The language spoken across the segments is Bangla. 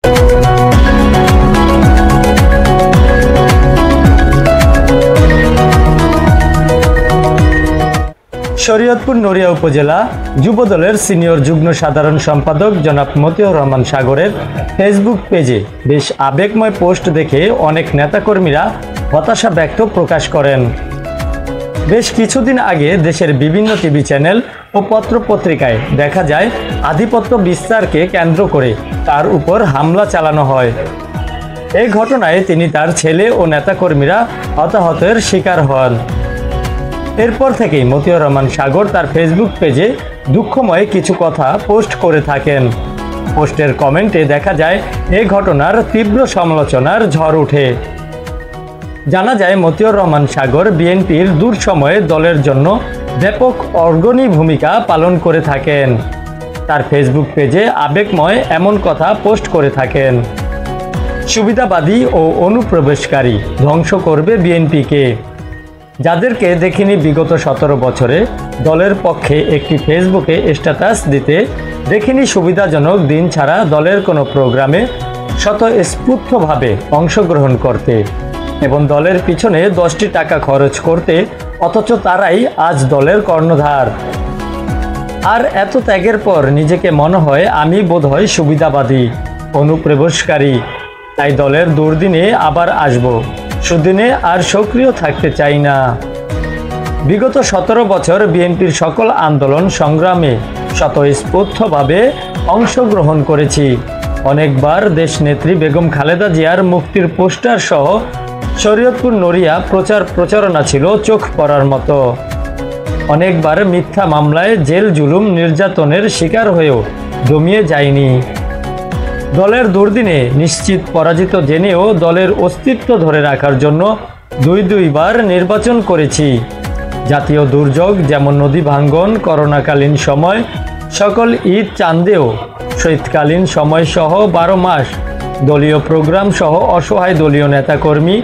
শরীয়তপুর নড়িয়া উপজেলা যুবদলের সিনিয়র যুগ্ম সাধারণ সম্পাদক জনাব মতিউর রহমান সাগরের ফেসবুক পেজে বেশ আবেগময় পোস্ট দেখে অনেক নেতাকর্মীরা হতাশা প্রকাশ করেন। বেশ কিছুদিন আগে দেশের বিভিন্ন টিভি চ্যানেল ও পত্রপত্রিকায় দেখা যায় আধিপত্য বিস্তারকে কেন্দ্র করে তার উপর হামলা চালানো হয়। এই ঘটনায় তিনি, তার ছেলে ও নেতাকর্মীরা হতাহতের শিকার হন। এরপর থেকেই মতিউর রহমান সাগর তার ফেসবুক পেজে দুঃখময় কিছু কথা পোস্ট করে থাকেন। পোস্টের কমেন্টে দেখা যায় এই ঘটনার তীব্র সমালোচনার ঝড় ওঠে। জানা যায় মতিউর রহমান সাগর বিএনপির দূর সময়ে দলের জন্য ব্যাপক অগ্রণী ভূমিকা পালন করে থাকেন। তার ফেসবুক পেজে আবেগময় এমন কথা পোস্ট করে থাকেন: সুবিধাবাদী ও অনুপ্রবেশকারী ধ্বংস করবে বিএনপিকে। যাদেরকে দেখিনি বিগত 17 বছরে দলের পক্ষে একটি ফেসবুকে স্ট্যাটাস দিতে, দেখিনি সুবিধাজনক দিন ছাড়া দলের কোনো প্রোগ্রামে স্বতঃস্ফূর্তভাবে অংশগ্রহণ করতে এবং দলের পিছনে 10টি টাকা খরচ করতে, অথচ তারাই আজ দলের কর্ণধার। আর এত ত্যাগের পর নিজেকে মনে হয় আমি বোধহয় সুবিধাবাদী, অনুপ্রবেশকারী, তাই দলের দুর্দিনে আবার আসব, সুদিনে আর সক্রিয় থাকতে চাই না। বিগত 17 বছর বিএনপির সকল আন্দোলন সংগ্রামে স্বতঃস্ফূর্তভাবে অংশগ্রহণ করেছি। অনেকবার দেশনেত্রী বেগম খালেদা জিয়ার মুক্তির পোস্টার সহ শরীয়তপুর নড়িয়া প্রচারণা ছিল চোখ পড়ার মতো। অনেকবার মিথ্যা মামলায় জেল জুলুম নির্যাতনের শিকার হয়েও দমিয়ে যায়নি। দলের দুর্দিনে নিশ্চিত পরাজিত জেনেও দলের অস্তিত্ব ধরে রাখার জন্য দুইবার নির্বাচন করেছি। জাতীয় দুর্যোগ যেমন নদী ভাঙ্গন, করোনাকালীন সময়, সকল ঈদ চাঁদেও, শীতকালীন সময় সহ 12 মাস দলীয় প্রোগ্রাম সহ অসহায় দলীয় নেতাকর্মী,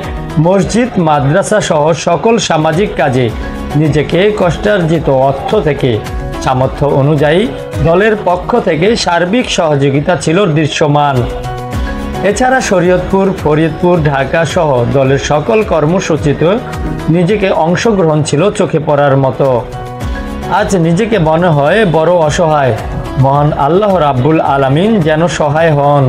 মসজিদ মাদ্রাসা সহ সকল সামাজিক কাজে নিজেকে কষ্টার্জিত অর্থ থেকে সামর্থ্য অনুযায়ী দলের পক্ষ থেকে সার্বিক সহযোগিতা ছিল দৃশ্যমান। এছাড়া শরীয়তপুর, ফরিদপুর, ঢাকা সহ দলের সকল কর্মসূচিতে নিজেকে অংশগ্রহণ ছিল চোখে পড়ার মতো। আজ নিজেকে মনে হয় বড় অসহায়, মহান আল্লাহ রাব্বুল আলামিন যেন সহায় হন।